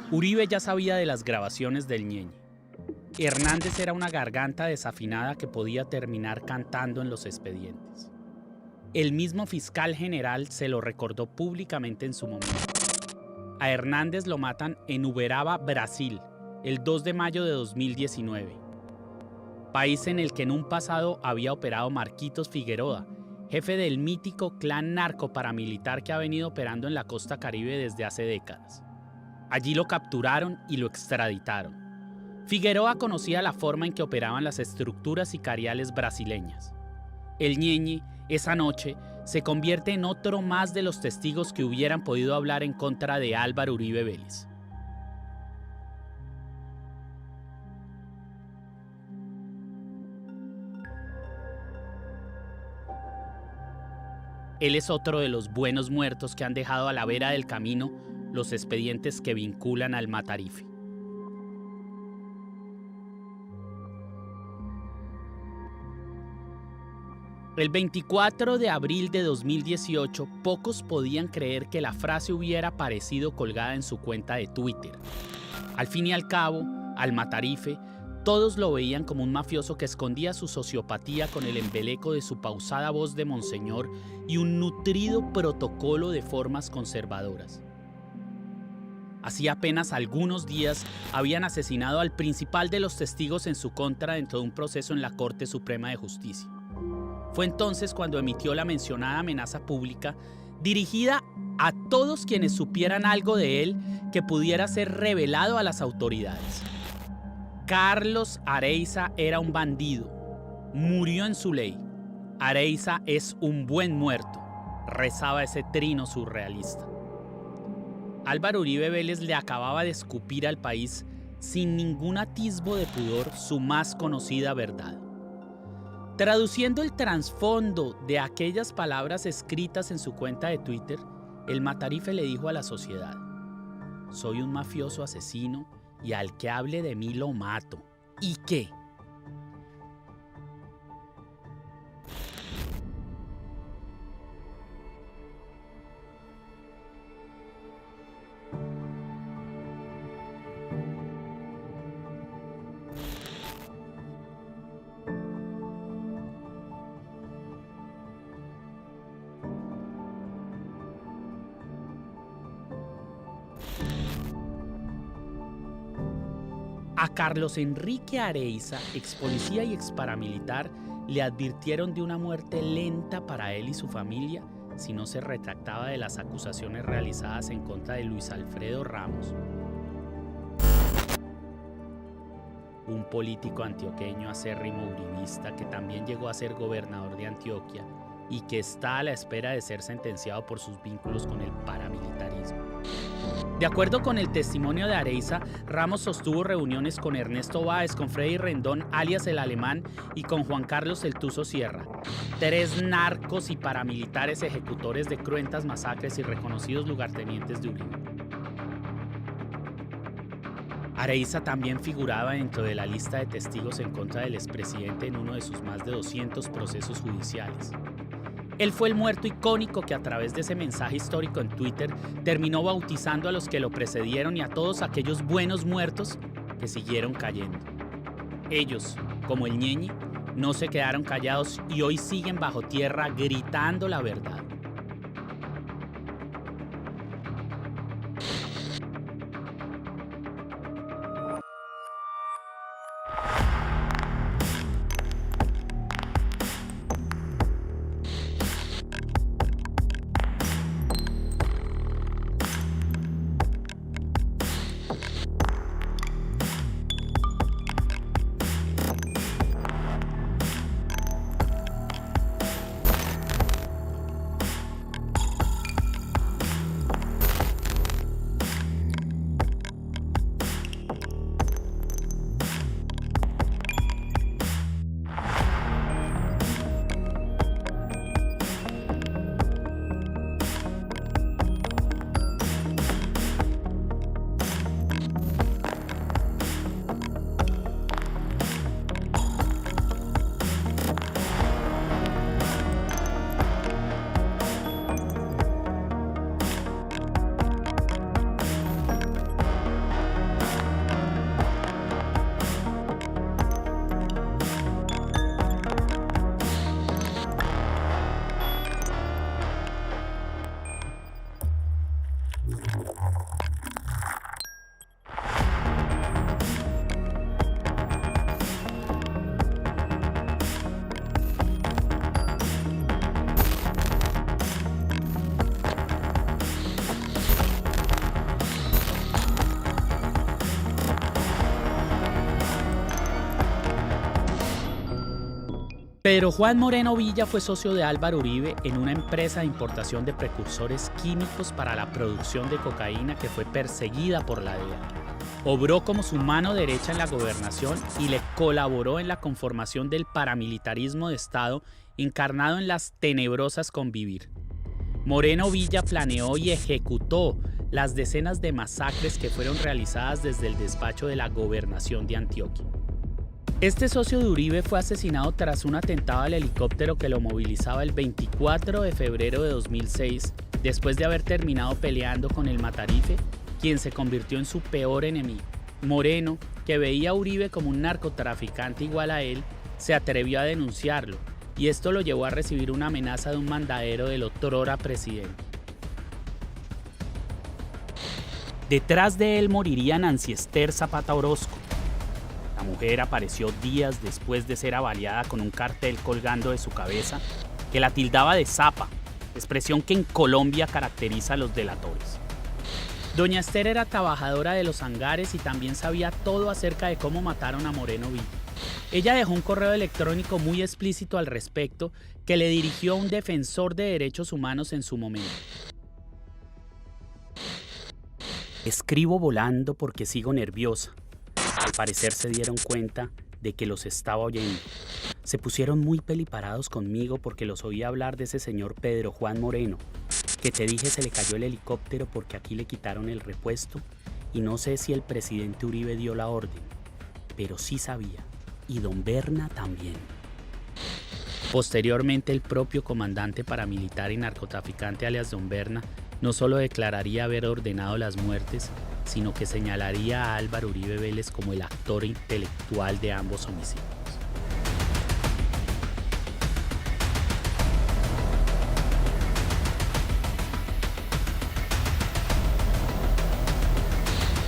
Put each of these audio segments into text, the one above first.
Uribe ya sabía de las grabaciones del Ñeñe. Hernández era una garganta desafinada que podía terminar cantando en los expedientes. El mismo fiscal general se lo recordó públicamente en su momento. A Hernández lo matan en Uberaba, Brasil, el 2 de mayo de 2019. País en el que en un pasado había operado Marquitos Figueroa, jefe del mítico clan narcoparamilitar que ha venido operando en la costa caribe desde hace décadas. Allí lo capturaron y lo extraditaron. Figueroa conocía la forma en que operaban las estructuras sicariales brasileñas. El Ñeñe, esa noche, se convierte en otro más de los testigos que hubieran podido hablar en contra de Álvaro Uribe Vélez. Él es otro de los buenos muertos que han dejado a la vera del camino los expedientes que vinculan al Matarife. El 24 de abril de 2018, pocos podían creer que la frase hubiera aparecido colgada en su cuenta de Twitter. Al fin y al cabo, al Matarife, todos lo veían como un mafioso que escondía su sociopatía con el embeleco de su pausada voz de monseñor y un nutrido protocolo de formas conservadoras. Hacía apenas algunos días habían asesinado al principal de los testigos en su contra dentro de un proceso en la Corte Suprema de Justicia. Fue entonces cuando emitió la mencionada amenaza pública dirigida a todos quienes supieran algo de él que pudiera ser revelado a las autoridades. Carlos Areiza era un bandido. Murió en su ley. Areiza es un buen muerto, rezaba ese trino surrealista. Álvaro Uribe Vélez le acababa de escupir al país sin ningún atisbo de pudor su más conocida verdad. Traduciendo el trasfondo de aquellas palabras escritas en su cuenta de Twitter, el Matarife le dijo a la sociedad: soy un mafioso asesino y al que hable de mí lo mato. ¿Y qué? A Carlos Enrique Areiza, ex policía y ex paramilitar, le advirtieron de una muerte lenta para él y su familia si no se retractaba de las acusaciones realizadas en contra de Luis Alfredo Ramos, un político antioqueño acérrimo uribista que también llegó a ser gobernador de Antioquia y que está a la espera de ser sentenciado por sus vínculos con el paramilitarismo. De acuerdo con el testimonio de Areiza, Ramos sostuvo reuniones con Ernesto Báez, con Freddy Rendón, alias El Alemán, y con Juan Carlos El Tuzo Sierra, 3 narcos y paramilitares ejecutores de cruentas masacres y reconocidos lugartenientes de Uribe. Areiza también figuraba dentro de la lista de testigos en contra del expresidente en uno de sus más de 200 procesos judiciales. Él fue el muerto icónico que a través de ese mensaje histórico en Twitter terminó bautizando a los que lo precedieron y a todos aquellos buenos muertos que siguieron cayendo. Ellos, como el Ñeñe, no se quedaron callados y hoy siguen bajo tierra gritando la verdad. Pedro Juan Moreno Villa fue socio de Álvaro Uribe en una empresa de importación de precursores químicos para la producción de cocaína que fue perseguida por la DEA. Obró como su mano derecha en la gobernación y le colaboró en la conformación del paramilitarismo de Estado encarnado en las tenebrosas Convivir. Moreno Villa planeó y ejecutó las decenas de masacres que fueron realizadas desde el despacho de la gobernación de Antioquia. Este socio de Uribe fue asesinado tras un atentado al helicóptero que lo movilizaba el 24 de febrero de 2006, después de haber terminado peleando con el Matarife, quien se convirtió en su peor enemigo. Moreno, que veía a Uribe como un narcotraficante igual a él, se atrevió a denunciarlo, y esto lo llevó a recibir una amenaza de un mandadero del otrora presidente. Detrás de él moriría Nancy Ester Zapata Orozco. La mujer apareció días después de ser avaliada con un cartel colgando de su cabeza que la tildaba de zapa, expresión que en Colombia caracteriza a los delatores. Doña Ester era trabajadora de los hangares y también sabía todo acerca de cómo mataron a Moreno Villa. Ella dejó un correo electrónico muy explícito al respecto que le dirigió a un defensor de derechos humanos en su momento. Escribo volando porque sigo nerviosa. Al parecer se dieron cuenta de que los estaba oyendo. Se pusieron muy peliparados conmigo porque los oí hablar de ese señor Pedro Juan Moreno, que te dije se le cayó el helicóptero porque aquí le quitaron el repuesto y no sé si el presidente Uribe dio la orden, pero sí sabía, y don Berna también. Posteriormente el propio comandante paramilitar y narcotraficante alias don Berna no solo declararía haber ordenado las muertes, sino que señalaría a Álvaro Uribe Vélez como el actor intelectual de ambos homicidios.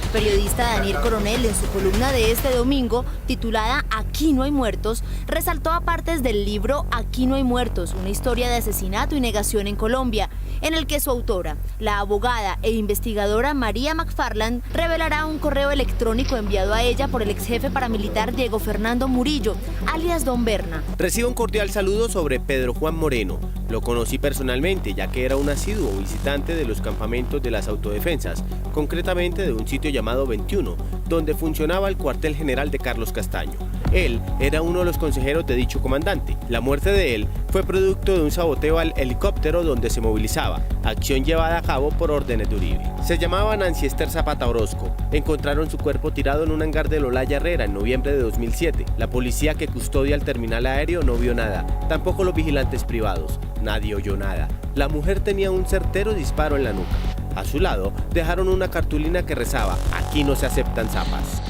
periodista Daniel Coronel, en su columna de este domingo, titulada Aquí no hay muertos, resaltó apartes del libro Aquí no hay muertos, una historia de asesinato y negación en Colombia, en el que su autora, la abogada e investigadora María McFarland, revelará un correo electrónico enviado a ella por el ex jefe paramilitar Diego Fernando Murillo, alias Don Berna. Recibo un cordial saludo sobre Pedro Juan Moreno. Lo conocí personalmente, ya que era un asiduo visitante de los campamentos de las autodefensas, concretamente de un sitio llamado 21, donde funcionaba el cuartel general de Carlos Castaño. Él era uno de los consejeros de dicho comandante. La muerte de él fue producto de un saboteo al helicóptero donde se movilizaba, acción llevada a cabo por órdenes de Uribe. Se llamaba Nancy Esther Zapata Orozco. Encontraron su cuerpo tirado en un hangar de Olaya Herrera en noviembre de 2007. La policía que custodia el terminal aéreo no vio nada, tampoco los vigilantes privados. Nadie oyó nada. La mujer tenía un certero disparo en la nuca. A su lado dejaron una cartulina que rezaba: aquí no se aceptan zapas.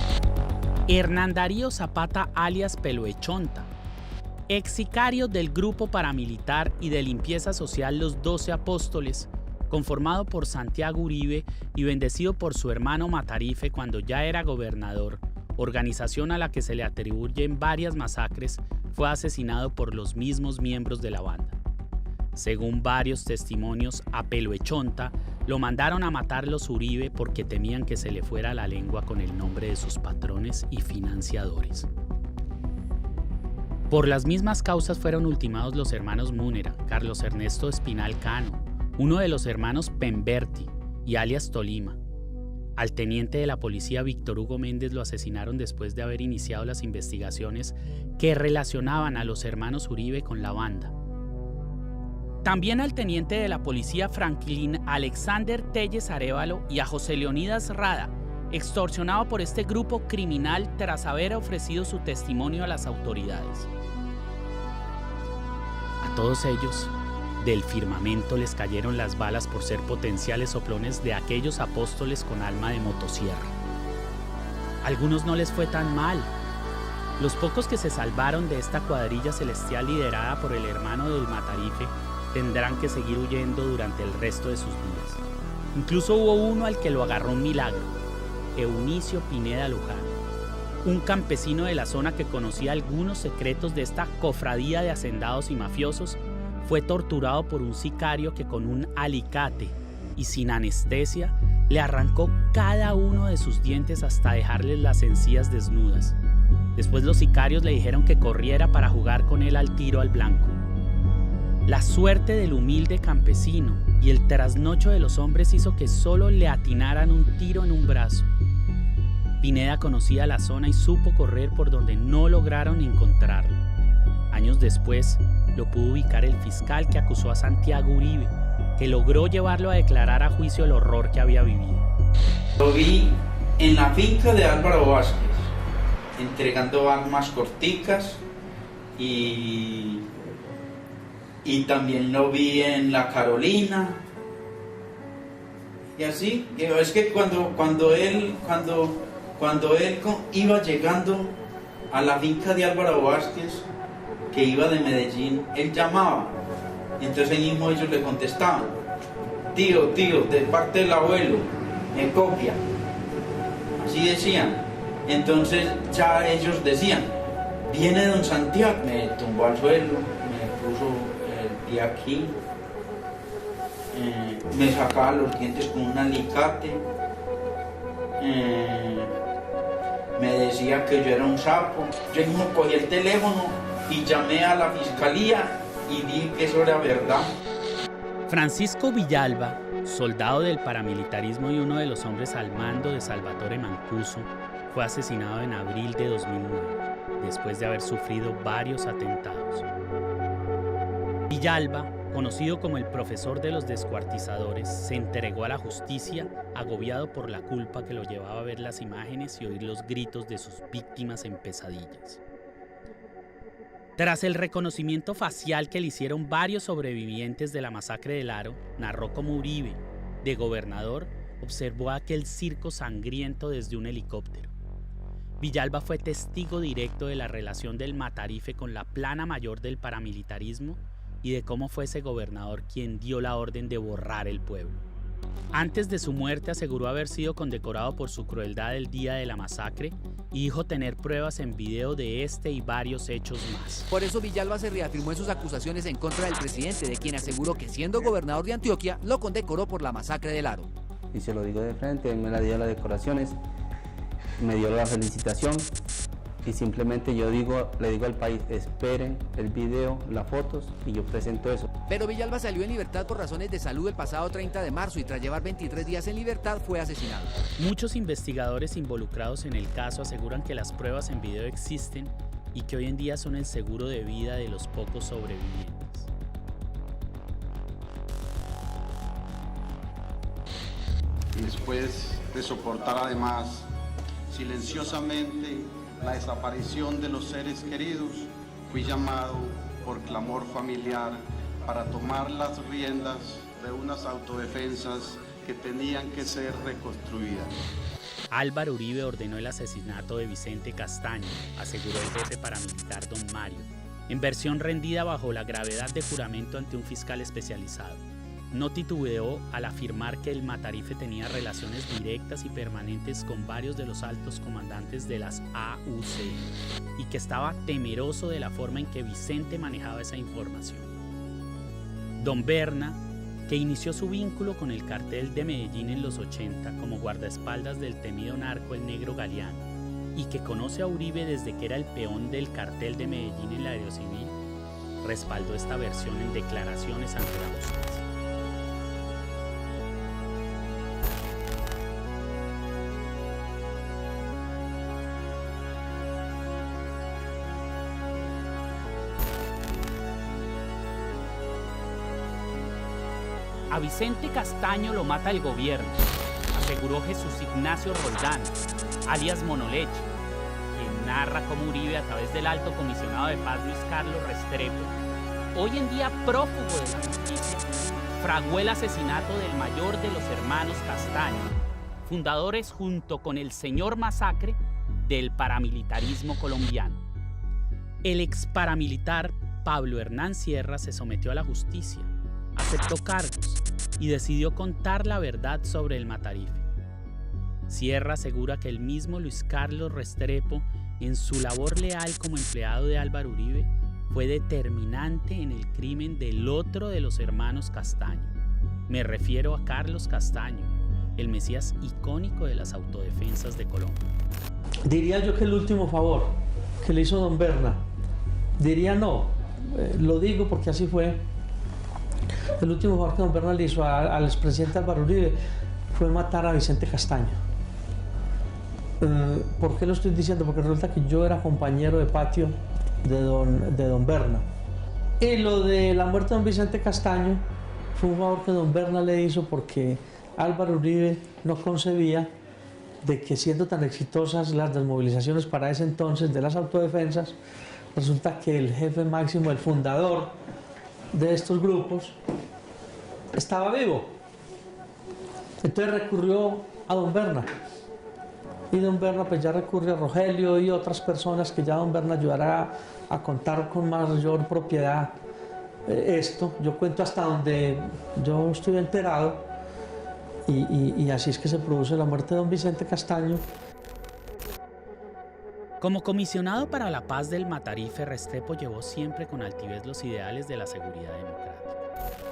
Hernán Darío Zapata alias Peloechonta, ex sicario del grupo paramilitar y de limpieza social Los 12 Apóstoles, conformado por Santiago Uribe y bendecido por su hermano Matarife cuando ya era gobernador, organización a la que se le atribuyen varias masacres, fue asesinado por los mismos miembros de la banda. Según varios testimonios, a Peloechonta lo mandaron a matar los Uribe porque temían que se le fuera la lengua con el nombre de sus patrones y financiadores. Por las mismas causas fueron ultimados los hermanos Múnera, Carlos Ernesto Espinal Cano, uno de los hermanos Pemberti y alias Tolima. Al teniente de la policía Víctor Hugo Méndez lo asesinaron después de haber iniciado las investigaciones que relacionaban a los hermanos Uribe con la banda. También al teniente de la policía Franklin Alexander Telles Arévalo y a José Leonidas Rada, extorsionado por este grupo criminal tras haber ofrecido su testimonio a las autoridades. A todos ellos, del firmamento les cayeron las balas por ser potenciales soplones de aquellos apóstoles con alma de motosierra. A algunos no les fue tan mal. Los pocos que se salvaron de esta cuadrilla celestial liderada por el hermano del Matarife tendrán que seguir huyendo durante el resto de sus vidas. Incluso hubo uno al que lo agarró un milagro, Eunicio Pineda Luján, un campesino de la zona que conocía algunos secretos de esta cofradía de hacendados y mafiosos. Fue torturado por un sicario que con un alicate y sin anestesia le arrancó cada uno de sus dientes hasta dejarles las encías desnudas. Después los sicarios le dijeron que corriera para jugar con él al tiro al blanco. La suerte del humilde campesino y el trasnocho de los hombres hizo que solo le atinaran un tiro en un brazo. Pineda conocía la zona y supo correr por donde no lograron encontrarlo. Años después, lo pudo ubicar el fiscal que acusó a Santiago Uribe, que logró llevarlo a declarar a juicio el horror que había vivido. Lo vi en la finca de Álvaro Vázquez, entregando armas corticas y también lo vi en La Carolina. Y así, es que cuando él iba llegando a la finca de Álvaro Vázquez, que iba de Medellín, él llamaba, y entonces ahí mismo ellos le contestaban: tío, de parte del abuelo, me copia. Así decían. Entonces ya ellos decían: viene don Santiago. Me tumbó al suelo, me puso el pie aquí, me sacaba los dientes con un alicate, me decía que yo era un sapo. Yo mismo cogí el teléfono y llamé a la fiscalía y dije que eso era verdad. Francisco Villalba, soldado del paramilitarismo y uno de los hombres al mando de Salvatore Mancuso, fue asesinado en abril de 2009, después de haber sufrido varios atentados. Villalba, conocido como el profesor de los descuartizadores, se entregó a la justicia agobiado por la culpa que lo llevaba a ver las imágenes y oír los gritos de sus víctimas en pesadillas. Tras el reconocimiento facial que le hicieron varios sobrevivientes de la masacre del Aro, narró cómo Uribe, de gobernador, observó aquel circo sangriento desde un helicóptero. Villalba fue testigo directo de la relación del Matarife con la plana mayor del paramilitarismo y de cómo fue ese gobernador quien dio la orden de borrar el pueblo. Antes de su muerte aseguró haber sido condecorado por su crueldad el día de la masacre y dijo tener pruebas en video de este y varios hechos más. Por eso Villalba se reafirmó en sus acusaciones en contra del presidente, de quien aseguró que siendo gobernador de Antioquia lo condecoró por la masacre del Aro. Y se lo digo de frente, él me la dio las decoraciones, me dio la felicitación y simplemente le digo al país, esperen el video, las fotos y yo presento eso. Pero Villalba salió en libertad por razones de salud el pasado 30 de marzo y tras llevar 23 días en libertad fue asesinado. Muchos investigadores involucrados en el caso aseguran que las pruebas en video existen y que hoy en día son el seguro de vida de los pocos sobrevivientes. Después de soportar además silenciosamente la desaparición de los seres queridos, fui llamado por clamor familiar para tomar las riendas de unas autodefensas que tenían que ser reconstruidas. Álvaro Uribe ordenó el asesinato de Vicente Castaño, aseguró el jefe paramilitar Don Mario, en versión rendida bajo la gravedad de juramento ante un fiscal especializado. No titubeó al afirmar que el Matarife tenía relaciones directas y permanentes con varios de los altos comandantes de las AUC y que estaba temeroso de la forma en que Vicente manejaba esa información. Don Berna, que inició su vínculo con el cartel de Medellín en los 80 como guardaespaldas del temido narco El Negro Galeano y que conoce a Uribe desde que era el peón del cartel de Medellín en la Aerocivil, respaldó esta versión en declaraciones ante la justicia. A Vicente Castaño lo mata el gobierno, aseguró Jesús Ignacio Roldán, alias Monoleche, quien narra cómo Uribe, a través del alto comisionado de paz Luis Carlos Restrepo, hoy en día prófugo de la justicia, fraguó el asesinato del mayor de los hermanos Castaño, fundadores junto con el señor Masacre del paramilitarismo colombiano. El ex paramilitar Pablo Hernán Sierra se sometió a la justicia, aceptó cargos y decidió contar la verdad sobre el Matarife. Sierra asegura que el mismo Luis Carlos Restrepo, en su labor leal como empleado de Álvaro Uribe, fue determinante en el crimen del otro de los hermanos Castaño. Me refiero a Carlos Castaño, el mesías icónico de las autodefensas de Colombia. Diría yo que el último favor que le hizo don Berna, diría no, lo digo porque así fue. El último favor que don Berna le hizo al expresidente Álvaro Uribe fue matar a Vicente Castaño. ¿Por qué lo estoy diciendo? Porque resulta que yo era compañero de patio de don Berna. Y lo de la muerte de don Vicente Castaño fue un favor que don Berna le hizo porque Álvaro Uribe no concebía de que, siendo tan exitosas las desmovilizaciones para ese entonces de las autodefensas, resulta que el jefe máximo, el fundador de estos grupos, estaba vivo. Entonces recurrió a don Berna. Y don Berna pues ya recurre a Rogelio y otras personas que ya don Berna ayudará a contar con mayor propiedad esto. Yo cuento hasta donde yo estoy enterado y así es que se produce la muerte de don Vicente Castaño. Como comisionado para la paz del Matarife, Restrepo llevó siempre con altivez los ideales de la seguridad democrática.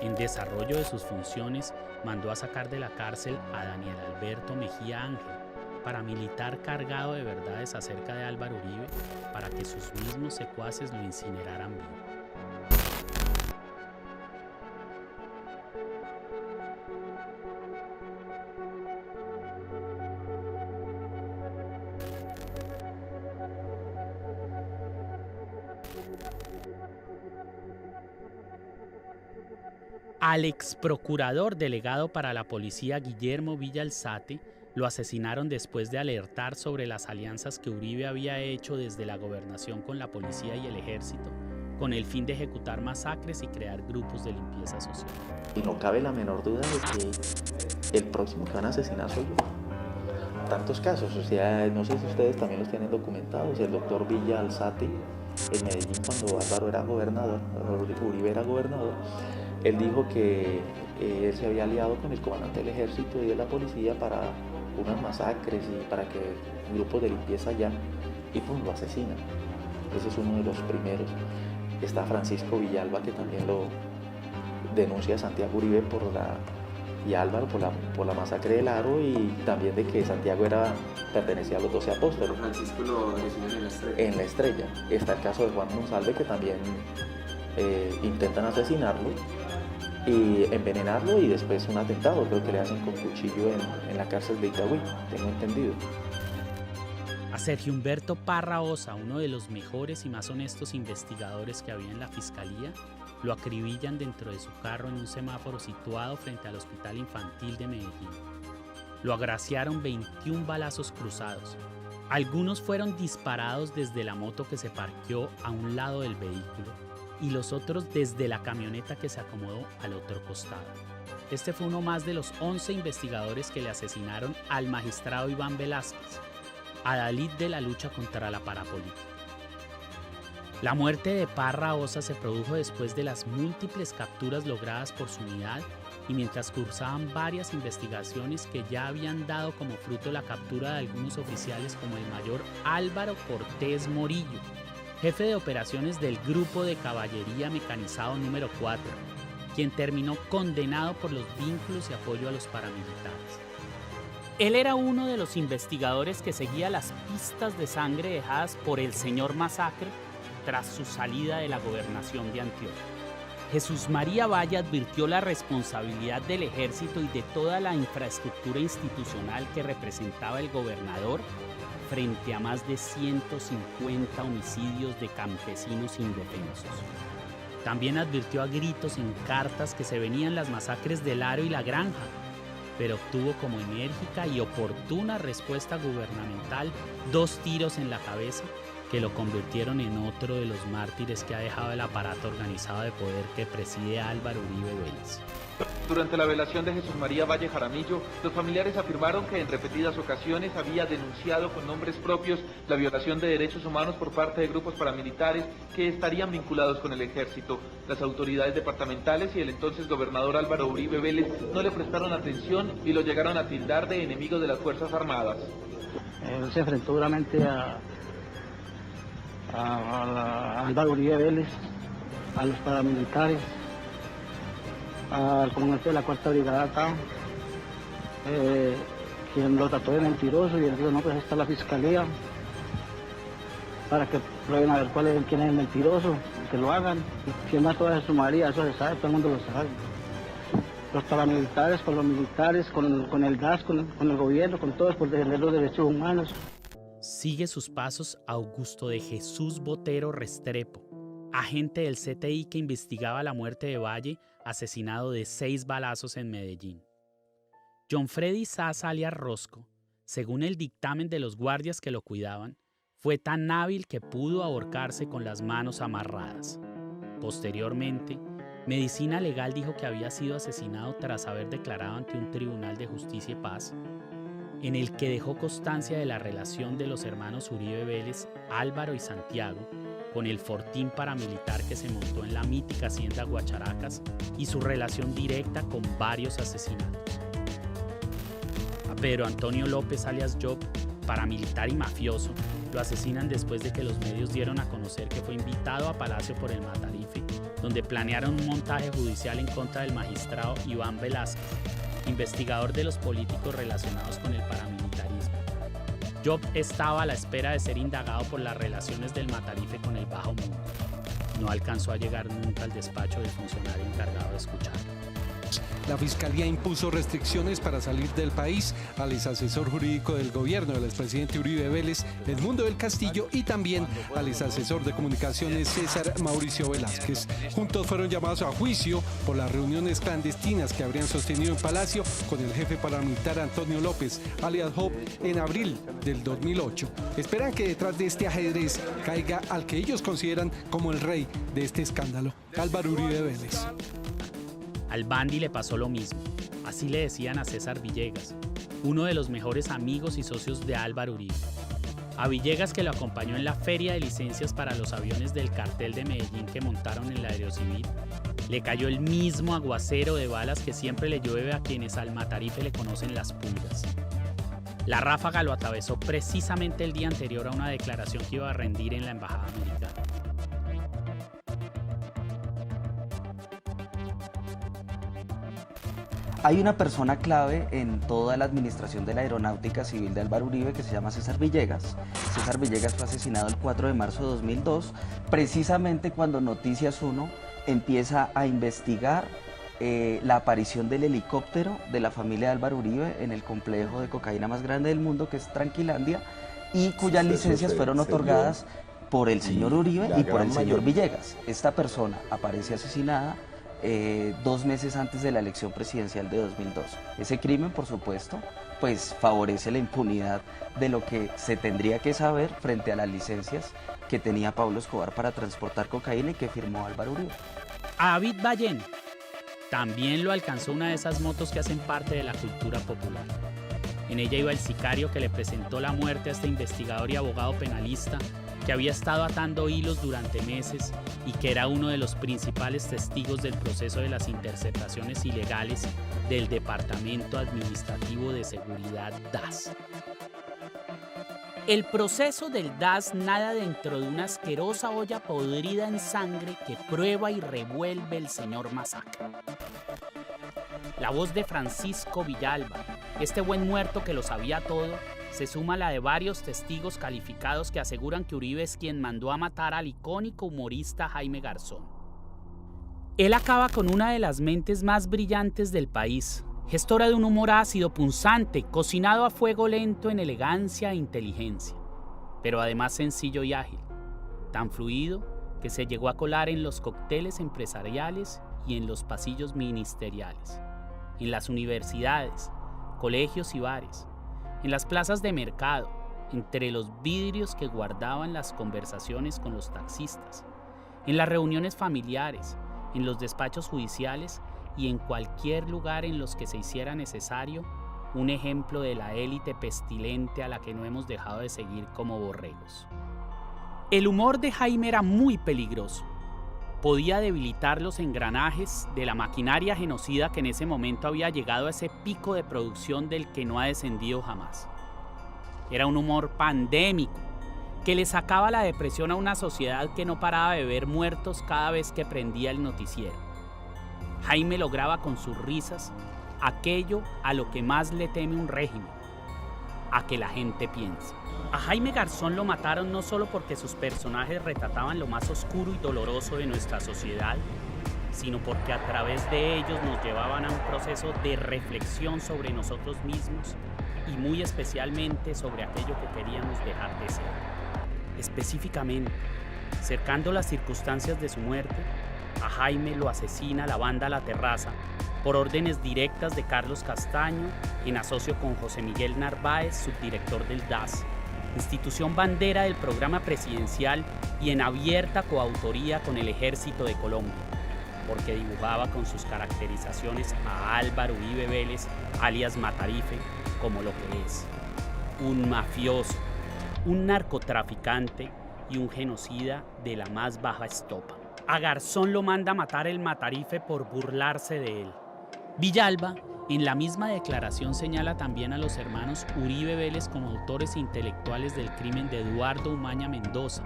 En desarrollo de sus funciones, mandó a sacar de la cárcel a Daniel Alberto Mejía Ángel, paramilitar cargado de verdades acerca de Álvaro Uribe, para que sus mismos secuaces lo incineraran vivo. Al ex procurador delegado para la policía Guillermo Villa Alzate lo asesinaron después de alertar sobre las alianzas que Uribe había hecho desde la gobernación con la policía y el ejército, con el fin de ejecutar masacres y crear grupos de limpieza social. Y no cabe la menor duda de que el próximo que van a asesinar soy yo. Tantos casos, o sea, no sé si ustedes también los tienen documentados. El doctor Villa Alzate en Medellín, cuando Álvaro era gobernador, Uribe era gobernador, Él dijo que él se había aliado con el comandante del ejército y de la policía para unas masacres y para que grupos de limpieza allá, y pues lo asesinan. Ese es uno de los primeros. Está Francisco Villalba, que también lo denuncia a Santiago Uribe y Álvaro por la masacre del Aro, y también de que Santiago pertenecía a los 12 apóstoles. Francisco lo asesinan en la Estrella. En la Estrella. Está el caso de Juan Monsalve, que también intentan asesinarlo y envenenarlo, y después un atentado, creo que le hacen con cuchillo en la cárcel de Itagüí, tengo entendido. A Sergio Humberto Parra Osa, uno de los mejores y más honestos investigadores que había en la Fiscalía, lo acribillan dentro de su carro en un semáforo situado frente al Hospital Infantil de Medellín. Lo agraciaron 21 balazos cruzados. Algunos fueron disparados desde la moto que se parqueó a un lado del vehículo y los otros desde la camioneta que se acomodó al otro costado. Este fue uno más de los 11 investigadores que le asesinaron al magistrado Iván Velázquez, adalid de la lucha contra la parapolítica. La muerte de Parra Osa se produjo después de las múltiples capturas logradas por su unidad y mientras cursaban varias investigaciones que ya habían dado como fruto la captura de algunos oficiales como el mayor Álvaro Cortés Morillo, jefe de operaciones del Grupo de Caballería Mecanizado número 4, quien terminó condenado por los vínculos y apoyo a los paramilitares. Él era uno de los investigadores que seguía las pistas de sangre dejadas por el señor Masacre tras su salida de la gobernación de Antioquia. Jesús María Valle advirtió la responsabilidad del ejército y de toda la infraestructura institucional que representaba el gobernador frente a más de 150 homicidios de campesinos indefensos. También advirtió a gritos en cartas que se venían las masacres del Aro y la Granja, pero obtuvo como enérgica y oportuna respuesta gubernamental 2 tiros en la cabeza que lo convirtieron en otro de los mártires que ha dejado el aparato organizado de poder que preside Álvaro Uribe Vélez. Durante la velación de Jesús María Valle Jaramillo, los familiares afirmaron que en repetidas ocasiones había denunciado con nombres propios la violación de derechos humanos por parte de grupos paramilitares que estarían vinculados con el ejército. Las autoridades departamentales y el entonces gobernador Álvaro Uribe Vélez no le prestaron atención y lo llegaron a tildar de enemigo de las Fuerzas Armadas. Él se enfrentó duramente a Álvaro Uribe Vélez, a los paramilitares, al comandante de la 4ª Brigada acá, quien lo trató de mentiroso, y él dijo, no, pues está la fiscalía, para que prueben a ver quién es el mentiroso, que lo hagan. ¿Quién mató a Jesús María? Eso se sabe, todo el mundo lo sabe. Los paramilitares, con los militares, con el gas, con el gobierno, con todos, por defender los derechos humanos. Sigue sus pasos Augusto de Jesús Botero Restrepo, agente del CTI que investigaba la muerte de Valle, asesinado de 6 balazos en Medellín. John Freddy Sass alias Rosco, según el dictamen de los guardias que lo cuidaban, fue tan hábil que pudo ahorcarse con las manos amarradas. Posteriormente, Medicina Legal dijo que había sido asesinado tras haber declarado ante un tribunal de justicia y paz, en el que dejó constancia de la relación de los hermanos Uribe Vélez, Álvaro y Santiago, con el fortín paramilitar que se montó en la mítica hacienda Guacharacas y su relación directa con varios asesinatos. A Pedro Antonio López alias Job, paramilitar y mafioso, lo asesinan después de que los medios dieron a conocer que fue invitado a Palacio por el Matarife, donde planearon un montaje judicial en contra del magistrado Iván Velázquez, investigador de los políticos relacionados con el paramilitarismo. Job estaba a la espera de ser indagado por las relaciones del Matarife con el Bajo Mundo. No alcanzó a llegar nunca al despacho del funcionario encargado de escucharlo. La Fiscalía impuso restricciones para salir del país al exasesor jurídico del gobierno del expresidente Uribe Vélez, Edmundo del Castillo, y también al exasesor de comunicaciones César Mauricio Velázquez. Juntos fueron llamados a juicio por las reuniones clandestinas que habrían sostenido en Palacio con el jefe paramilitar Antonio López, alias Job, en abril del 2008. Esperan que detrás de este ajedrez caiga al que ellos consideran como el rey de este escándalo, Álvaro Uribe Vélez. Al Bandi le pasó lo mismo, así le decían a César Villegas, uno de los mejores amigos y socios de Álvaro Uribe. A Villegas, que lo acompañó en la feria de licencias para los aviones del cartel de Medellín que montaron en la Aerocivil, Le cayó el mismo aguacero de balas que siempre le llueve a quienes al Matarife le conocen las pulgas. La ráfaga lo atravesó precisamente el día anterior a una declaración que iba a rendir en la embajada americana. Hay una persona clave en toda la administración de la Aeronáutica Civil de Álvaro Uribe que se llama César Villegas. César Villegas fue asesinado el 4 de marzo de 2002, precisamente cuando Noticias 1 empieza a investigar la aparición del helicóptero de la familia de Álvaro Uribe en el complejo de cocaína más grande del mundo, que es Tranquilandia, y cuyas licencias fueron otorgadas por el señor Uribe y por el señor Villegas. Esta persona aparece asesinada 2 meses antes de la elección presidencial de 2002. Ese crimen, por supuesto, pues favorece la impunidad de lo que se tendría que saber frente a las licencias que tenía Pablo Escobar para transportar cocaína y que firmó Álvaro Uribe. A David Ballén también lo alcanzó una de esas motos que hacen parte de la cultura popular. En ella iba el sicario que le presentó la muerte a este investigador y abogado penalista que había estado atando hilos durante meses y que era uno de los principales testigos del proceso de las interceptaciones ilegales del Departamento Administrativo de Seguridad DAS. El proceso del DAS nada dentro de una asquerosa olla podrida en sangre que prueba y revuelve el señor Masacre. La voz de Francisco Villalba, este buen muerto que lo sabía todo, se suma a la de varios testigos calificados que aseguran que Uribe es quien mandó a matar al icónico humorista Jaime Garzón. Él acaba con una de las mentes más brillantes del país, gestora de un humor ácido, punzante, cocinado a fuego lento en elegancia e inteligencia, pero además sencillo y ágil, tan fluido que se llegó a colar en los cócteles empresariales y en los pasillos ministeriales, en las universidades, colegios y bares, en las plazas de mercado, entre los vidrios que guardaban las conversaciones con los taxistas, en las reuniones familiares, en los despachos judiciales y en cualquier lugar en los que se hiciera necesario, un ejemplo de la élite pestilente a la que no hemos dejado de seguir como borregos. El humor de Jaime era muy peligroso. Podía debilitar los engranajes de la maquinaria genocida que en ese momento había llegado a ese pico de producción del que no ha descendido jamás. Era un humor pandémico que le sacaba la depresión a una sociedad que no paraba de ver muertos cada vez que prendía el noticiero. Jaime lograba con sus risas aquello a lo que más le teme un régimen, a que la gente piense. A Jaime Garzón lo mataron no solo porque sus personajes retrataban lo más oscuro y doloroso de nuestra sociedad, sino porque a través de ellos nos llevaban a un proceso de reflexión sobre nosotros mismos y muy especialmente sobre aquello que queríamos dejar de ser. Específicamente, cercando las circunstancias de su muerte, a Jaime lo asesina la banda La Terraza por órdenes directas de Carlos Castaño, en asocio con José Miguel Narváez, subdirector del DAS, institución bandera del programa presidencial y en abierta coautoría con el Ejército de Colombia, porque dibujaba con sus caracterizaciones a Álvaro Uribe Vélez, alias Matarife, como lo que es: un mafioso, un narcotraficante y un genocida de la más baja estopa. A Garzón lo manda a matar el Matarife por burlarse de él. Villalba, en la misma declaración, señala también a los hermanos Uribe Vélez como autores intelectuales del crimen de Eduardo Umaña Mendoza,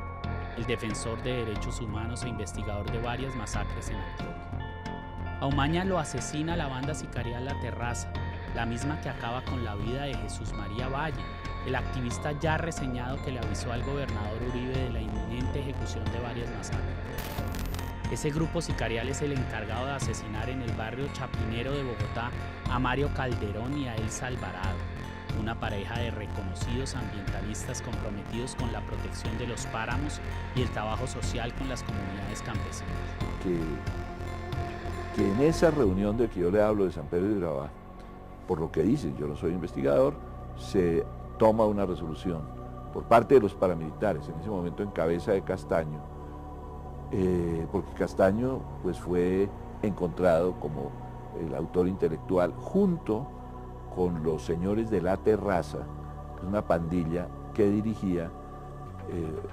el defensor de derechos humanos e investigador de varias masacres en Antioquia. A Umaña lo asesina la banda sicarial La Terraza, la misma que acaba con la vida de Jesús María Valle, el activista ya reseñado que le avisó al gobernador Uribe de la inminente ejecución de varias masacres. Ese grupo sicarial es el encargado de asesinar en el barrio Chapinero de Bogotá a Mario Calderón y a Elsa Alvarado, una pareja de reconocidos ambientalistas comprometidos con la protección de los páramos y el trabajo social con las comunidades campesinas. Que en esa reunión de que yo le hablo de San Pedro de Urabá, por lo que dicen, yo no soy investigador, se toma una resolución por parte de los paramilitares, en ese momento en cabeza de Castaño, porque Castaño pues, fue encontrado como el autor intelectual junto con los señores de La Terraza, que es una pandilla que dirigía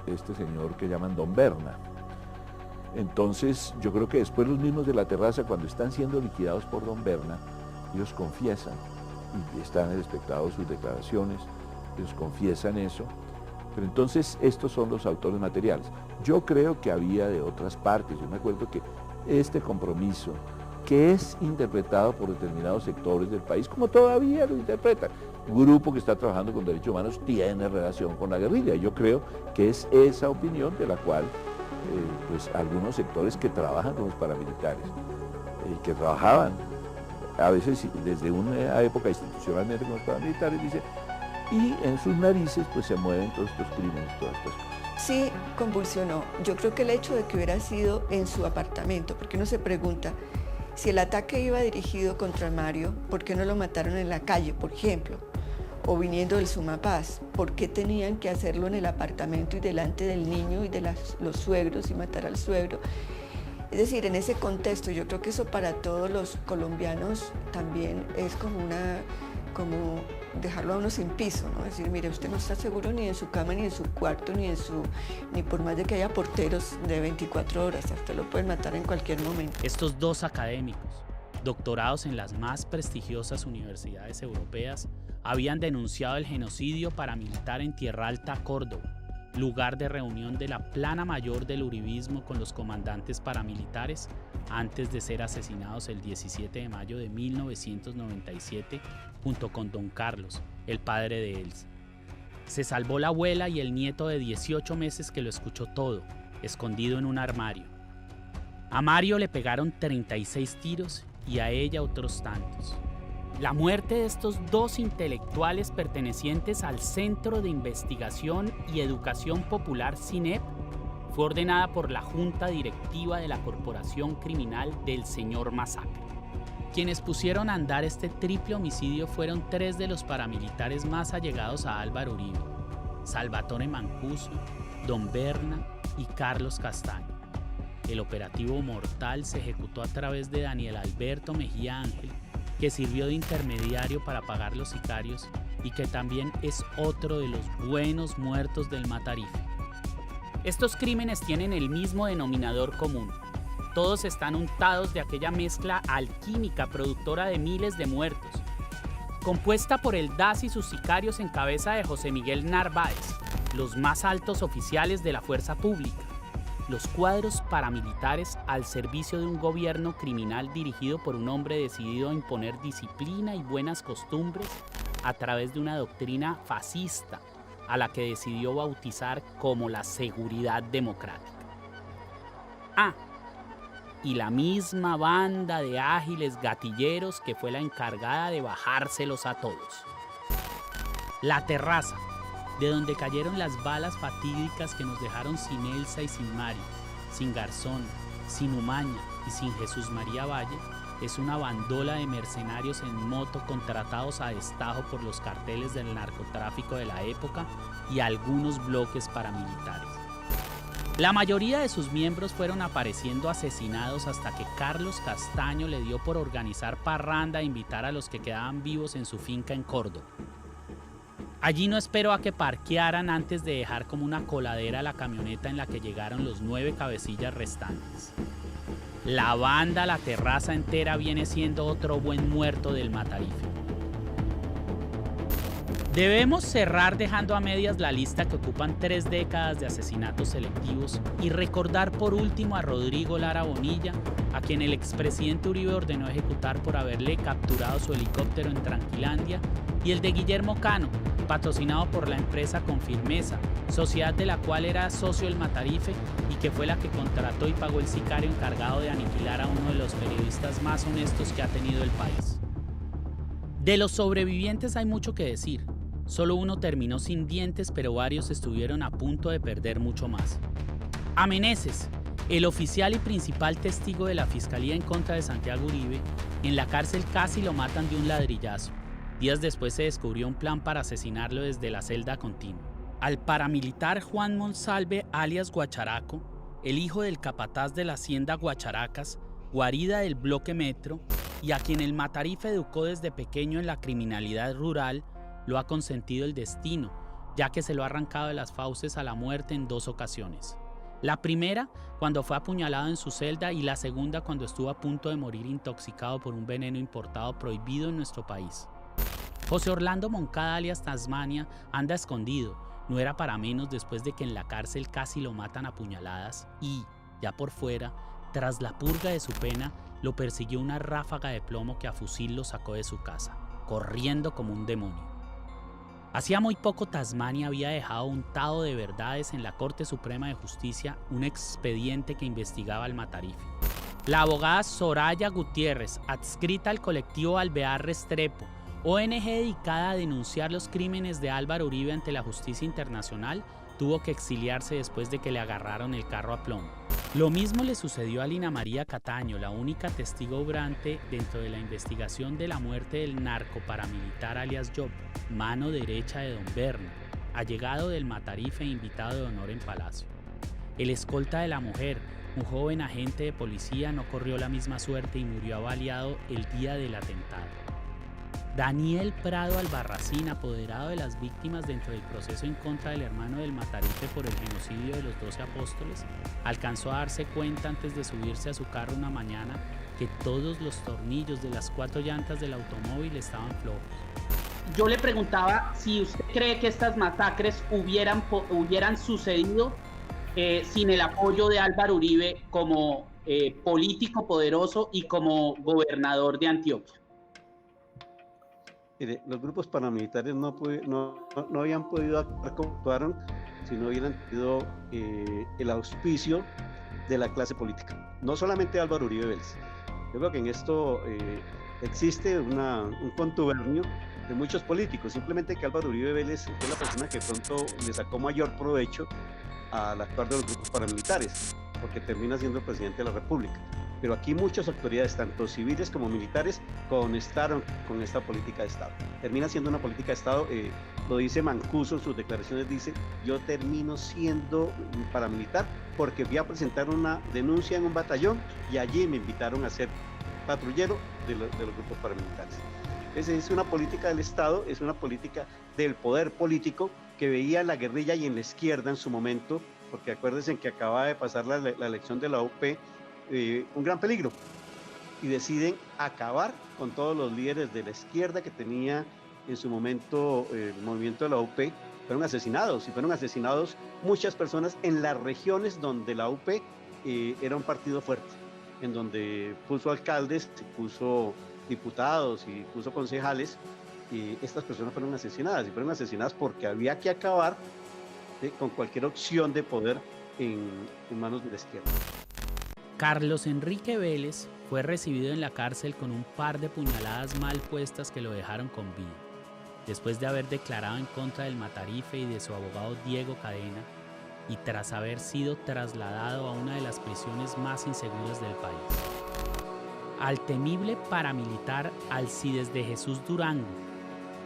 este señor que llaman Don Berna. Entonces yo creo que después los mismos de la terraza, cuando están siendo liquidados por don Berna, ellos confiesan, y están respetados sus declaraciones, ellos confiesan eso, pero entonces estos son los autores materiales. Yo creo que había de otras partes, yo me acuerdo que este compromiso, que es interpretado por determinados sectores del país, como todavía lo interpretan, un grupo que está trabajando con derechos humanos tiene relación con la guerrilla, yo creo que es esa opinión de la cual pues algunos sectores que trabajan con los paramilitares, que trabajaban a veces desde una época institucionalmente con los paramilitares, dicen, y en sus narices pues se mueven todos estos crímenes, todas estas cosas. Sí, convulsionó. Yo creo que el hecho de que hubiera sido en su apartamento, porque uno se pregunta, si el ataque iba dirigido contra Mario, ¿por qué no lo mataron en la calle, por ejemplo? O viniendo del Sumapaz, ¿por qué tenían que hacerlo en el apartamento y delante del niño y de los suegros y matar al suegro? Es decir, en ese contexto, yo creo que eso para todos los colombianos también es como dejarlo a uno sin piso, ¿no? Es decir, mire, usted no está seguro ni en su cama, ni en su cuarto, ni por más de que haya porteros de 24 horas, usted lo pueden matar en cualquier momento. Estos dos académicos, doctorados en las más prestigiosas universidades europeas, habían denunciado el genocidio paramilitar en Tierra Alta, Córdoba, lugar de reunión de la plana mayor del uribismo con los comandantes paramilitares antes de ser asesinados el 17 de mayo de 1997 junto con don Carlos, el padre de Elsa. Se salvó la abuela y el nieto de 18 meses que lo escuchó todo, escondido en un armario. A Mario le pegaron 36 tiros y a ella otros tantos. La muerte de estos dos intelectuales pertenecientes al Centro de Investigación y Educación Popular CINEP fue ordenada por la Junta Directiva de la Corporación Criminal del Señor Masacre. Quienes pusieron a andar este triple homicidio fueron tres de los paramilitares más allegados a Álvaro Uribe: Salvatore Mancuso, don Berna y Carlos Castaño. El operativo mortal se ejecutó a través de Daniel Alberto Mejía Ángel, que sirvió de intermediario para pagar los sicarios y que también es otro de los buenos muertos del Matarife. Estos crímenes tienen el mismo denominador común. Todos están untados de aquella mezcla alquímica productora de miles de muertos, compuesta por el DAS y sus sicarios en cabeza de José Miguel Narváez, los más altos oficiales de la fuerza pública, los cuadros paramilitares al servicio de un gobierno criminal dirigido por un hombre decidido a imponer disciplina y buenas costumbres a través de una doctrina fascista a la que decidió bautizar como la seguridad democrática. Y la misma banda de ágiles gatilleros que fue la encargada de bajárselos a todos. La terraza, de donde cayeron las balas fatídicas que nos dejaron sin Elsa y sin Mario, sin Garzón, sin Umaña y sin Jesús María Valle, es una bandola de mercenarios en moto contratados a destajo por los carteles del narcotráfico de la época y algunos bloques paramilitares. La mayoría de sus miembros fueron apareciendo asesinados hasta que Carlos Castaño le dio por organizar parranda e invitar a los que quedaban vivos en su finca en Córdoba. Allí no esperó a que parquearan antes de dejar como una coladera la camioneta en la que llegaron los 9 cabecillas restantes. La banda La Terraza entera viene siendo otro buen muerto del Matarife. Debemos cerrar dejando a medias la lista que ocupan 3 décadas de asesinatos selectivos y recordar por último a Rodrigo Lara Bonilla, a quien el expresidente Uribe ordenó ejecutar por haberle capturado su helicóptero en Tranquilandia, y el de Guillermo Cano, patrocinado por la empresa Confirmeza, sociedad de la cual era socio el Matarife y que fue la que contrató y pagó el sicario encargado de aniquilar a uno de los periodistas más honestos que ha tenido el país. De los sobrevivientes hay mucho que decir. Solo uno terminó sin dientes, pero varios estuvieron a punto de perder mucho más. A Meneses, el oficial y principal testigo de la Fiscalía en contra de Santiago Uribe, en la cárcel casi lo matan de un ladrillazo. Días después se descubrió un plan para asesinarlo desde la celda continua. Al paramilitar Juan Monsalve, alias Guacharaco, el hijo del capataz de la hacienda Guacharacas, guarida del bloque Metro, y a quien el Matarife educó desde pequeño en la criminalidad rural, lo ha consentido el destino, ya que se lo ha arrancado de las fauces a la muerte en 2 ocasiones. La primera cuando fue apuñalado en su celda y la segunda cuando estuvo a punto de morir intoxicado por un veneno importado prohibido en nuestro país. José Orlando Moncada alias Tasmania anda escondido, no era para menos después de que en la cárcel casi lo matan a puñaladas y, ya por fuera, tras la purga de su pena, lo persiguió una ráfaga de plomo que a fusil lo sacó de su casa, corriendo como un demonio. Hacía muy poco Tasmania había dejado untado de verdades en la Corte Suprema de Justicia un expediente que investigaba al Matarife. La abogada Soraya Gutiérrez, adscrita al colectivo Alvear Restrepo, ONG dedicada a denunciar los crímenes de Álvaro Uribe ante la justicia internacional, tuvo que exiliarse después de que le agarraron el carro a plomo. Lo mismo le sucedió a Lina María Cataño, la única testigo obrante dentro de la investigación de la muerte del narcoparamilitar alias Job, mano derecha de don Berna, allegado del Matarife e invitado de honor en Palacio. El escolta de la mujer, un joven agente de policía, no corrió la misma suerte y murió avaliado el día del atentado. Daniel Prado Albarracín, apoderado de las víctimas dentro del proceso en contra del hermano del Matarife por el genocidio de los 12 apóstoles, alcanzó a darse cuenta antes de subirse a su carro una mañana que todos los tornillos de las 4 llantas del automóvil estaban flojos. Yo le preguntaba si usted cree que estas masacres hubieran sucedido sin el apoyo de Álvaro Uribe como político poderoso y como gobernador de Antioquia. Los grupos paramilitares no habían podido actuar como actuaron si no hubieran tenido el auspicio de la clase política. No solamente Álvaro Uribe Vélez. Yo creo que en esto existe un contubernio de muchos políticos, simplemente que Álvaro Uribe Vélez es la persona que pronto le sacó mayor provecho al actuar de los grupos paramilitares, porque termina siendo el presidente de la República. Pero aquí muchas autoridades, tanto civiles como militares, conectaron con esta política de Estado. Termina siendo una política de Estado, lo dice Mancuso en sus declaraciones, dice: yo termino siendo paramilitar porque fui a presentar una denuncia en un batallón y allí me invitaron a ser patrullero de los grupos paramilitares. Esa es una política del Estado, es una política del poder político que veía en la guerrilla y en la izquierda en su momento, porque acuérdense que acaba de pasar la elección de la UP, un gran peligro, y deciden acabar con todos los líderes de la izquierda que tenía en su momento el movimiento de la UP. Fueron asesinados, y fueron asesinados muchas personas en las regiones donde la UP era un partido fuerte, en donde puso alcaldes, puso diputados y puso concejales, y estas personas fueron asesinadas, y fueron asesinadas porque había que acabar con cualquier opción de poder en manos de la izquierda. Carlos Enrique Vélez fue recibido en la cárcel con un par de puñaladas mal puestas que lo dejaron con vida, después de haber declarado en contra del Matarife y de su abogado Diego Cadena, y tras haber sido trasladado a una de las prisiones más inseguras del país. Al temible paramilitar Alcides de Jesús Durango,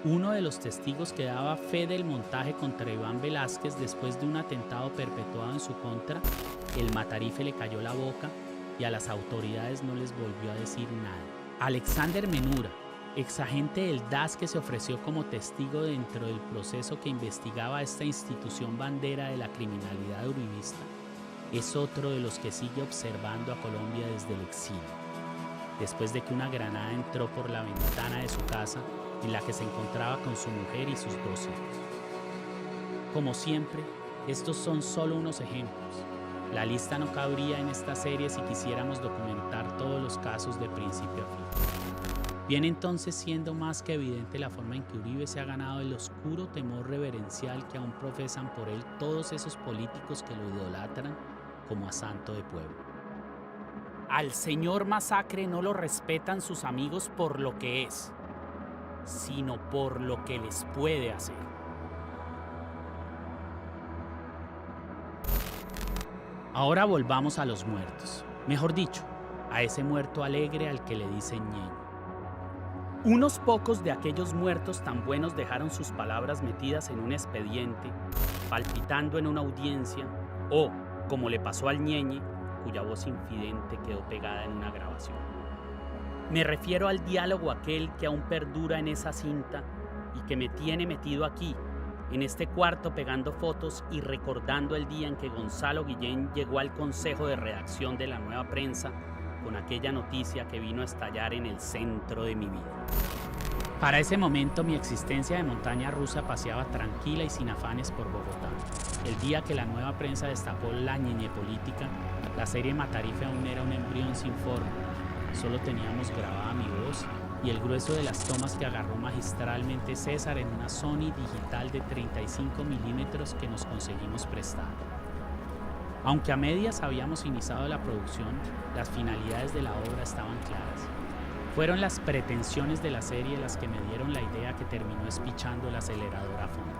uno de los testigos que daba fe del montaje contra Iván Velázquez después de un atentado perpetuado en su contra, el Matarife le cayó la boca y a las autoridades no les volvió a decir nada. Alexander Menura, exagente del DAS que se ofreció como testigo dentro del proceso que investigaba esta institución bandera de la criminalidad uribista, es otro de los que sigue observando a Colombia desde el exilio, después de que una granada entró por la ventana de su casa en la que se encontraba con su mujer y sus 2 hijos. Como siempre, estos son solo unos ejemplos. La lista no cabría en esta serie si quisiéramos documentar todos los casos de principio a fin. Viene entonces siendo más que evidente la forma en que Uribe se ha ganado el oscuro temor reverencial que aún profesan por él todos esos políticos que lo idolatran como a santo de pueblo. Al señor Masacre no lo respetan sus amigos por lo que es, sino por lo que les puede hacer. Ahora volvamos a los muertos, mejor dicho, a ese muerto alegre al que le dicen ñeño. Unos pocos de aquellos muertos tan buenos dejaron sus palabras metidas en un expediente, palpitando en una audiencia, o, como le pasó al ñeñe, cuya voz infidente quedó pegada en una grabación. Me refiero al diálogo aquel que aún perdura en esa cinta y que me tiene metido aquí, en este cuarto pegando fotos y recordando el día en que Gonzalo Guillén llegó al consejo de redacción de La Nueva Prensa con aquella noticia que vino a estallar en el centro de mi vida. Para ese momento mi existencia de montaña rusa paseaba tranquila y sin afanes por Bogotá. El día que La Nueva Prensa destapó la ñeñe política, la serie Matarife aún era un embrión sin forma. Solo teníamos grabada mi voz y el grueso de las tomas que agarró magistralmente César en una Sony digital de 35 milímetros que nos conseguimos prestar. Aunque a medias habíamos iniciado la producción, las finalidades de la obra estaban claras. Fueron las pretensiones de la serie las que me dieron la idea que terminó espichando el acelerador a fondo.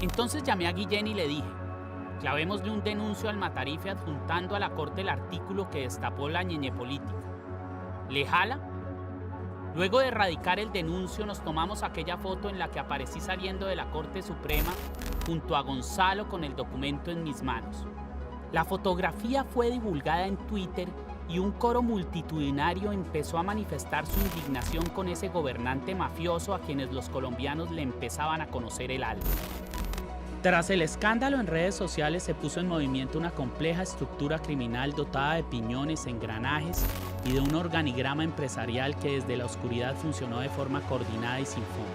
Entonces llamé a Guillén y le dije, clavémosle un denuncio al Matarife adjuntando a la corte el artículo que destapó la ñeñe política. ¿Le jala? Luego de erradicar el denuncio nos tomamos aquella foto en la que aparecí saliendo de la Corte Suprema junto a Gonzalo con el documento en mis manos. La fotografía fue divulgada en Twitter y un coro multitudinario empezó a manifestar su indignación con ese gobernante mafioso a quienes los colombianos le empezaban a conocer el alma. Tras el escándalo en redes sociales se puso en movimiento una compleja estructura criminal dotada de piñones, engranajes y de un organigrama empresarial que desde la oscuridad funcionó de forma coordinada y sin fondo.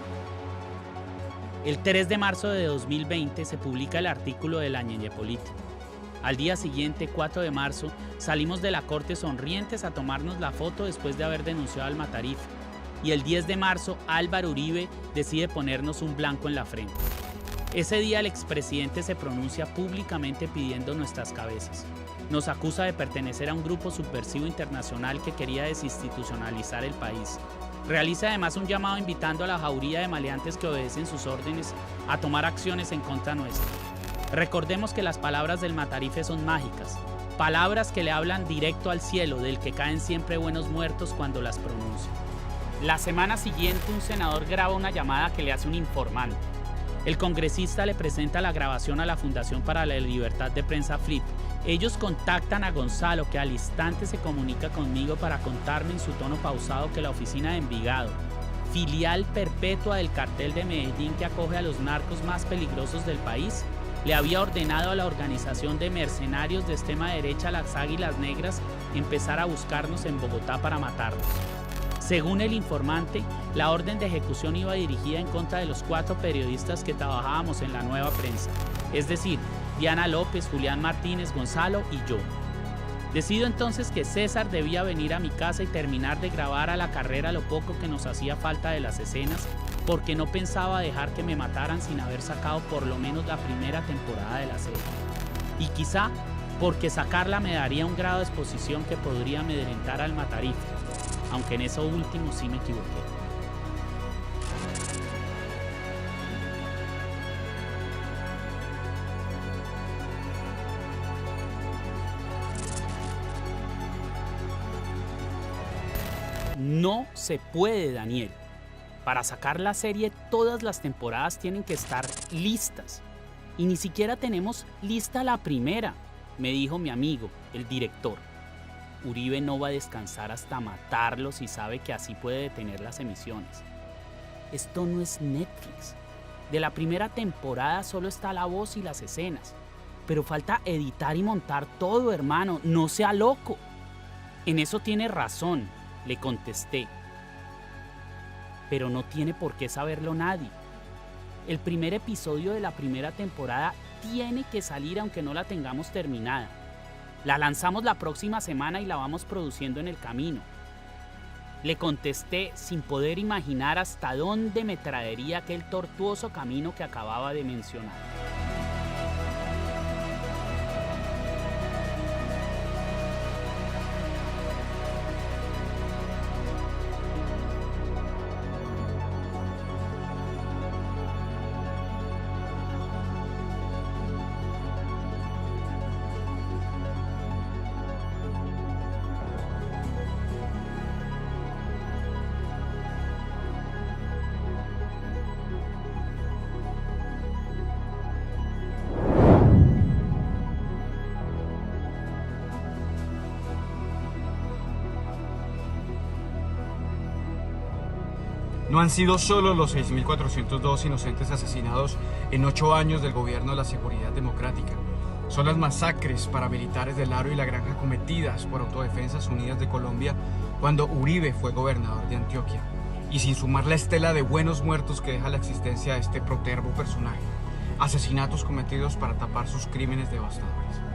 El 3 de marzo de 2020 se publica el artículo de la ñeñe política. Al día siguiente, 4 de marzo, salimos de la corte sonrientes a tomarnos la foto después de haber denunciado al Matarife. Y el 10 de marzo, Álvaro Uribe decide ponernos un blanco en la frente. Ese día el expresidente se pronuncia públicamente pidiendo nuestras cabezas. Nos acusa de pertenecer a un grupo subversivo internacional que quería desinstitucionalizar el país. Realiza además un llamado invitando a la jauría de maleantes que obedecen sus órdenes a tomar acciones en contra nuestra. Recordemos que las palabras del Matarife son mágicas, palabras que le hablan directo al cielo, del que caen siempre buenos muertos cuando las pronuncia. La semana siguiente un senador graba una llamada que le hace un informante. El congresista le presenta la grabación a la Fundación para la Libertad de Prensa FLIP. Ellos contactan a Gonzalo, que al instante se comunica conmigo para contarme en su tono pausado que la oficina de Envigado, filial perpetua del cartel de Medellín que acoge a los narcos más peligrosos del país, le había ordenado a la organización de mercenarios de extrema derecha, las Águilas Negras, empezar a buscarnos en Bogotá para matarnos. Según el informante, la orden de ejecución iba dirigida en contra de los 4 periodistas que trabajábamos en La Nueva Prensa, es decir, Diana López, Julián Martínez, Gonzalo y yo. Decido entonces que César debía venir a mi casa y terminar de grabar a la carrera lo poco que nos hacía falta de las escenas, porque no pensaba dejar que me mataran sin haber sacado por lo menos la primera temporada de la serie. Y quizá porque sacarla me daría un grado de exposición que podría amedrentar al Matarife, aunque en eso último sí me equivoqué. No se puede, Daniel. Para sacar la serie, todas las temporadas tienen que estar listas. Y ni siquiera tenemos lista la primera, me dijo mi amigo, el director. Uribe no va a descansar hasta matarlos y sabe que así puede detener las emisiones. Esto no es Netflix. De la primera temporada solo está la voz y las escenas. Pero falta editar y montar todo, hermano. No sea loco. En eso tiene razón, le contesté. Pero no tiene por qué saberlo nadie. El primer episodio de la primera temporada tiene que salir aunque no la tengamos terminada. La lanzamos la próxima semana y la vamos produciendo en el camino. Le contesté sin poder imaginar hasta dónde me traería aquel tortuoso camino que acababa de mencionar. no han sido solo los 6.402 inocentes asesinados en 8 años del gobierno de la Seguridad Democrática. Son las masacres paramilitares del Aro y la Granja cometidas por Autodefensas Unidas de Colombia cuando Uribe fue gobernador de Antioquia. Y sin sumar la estela de buenos muertos que deja la existencia de este protervo personaje. Asesinatos cometidos para tapar sus crímenes devastadores.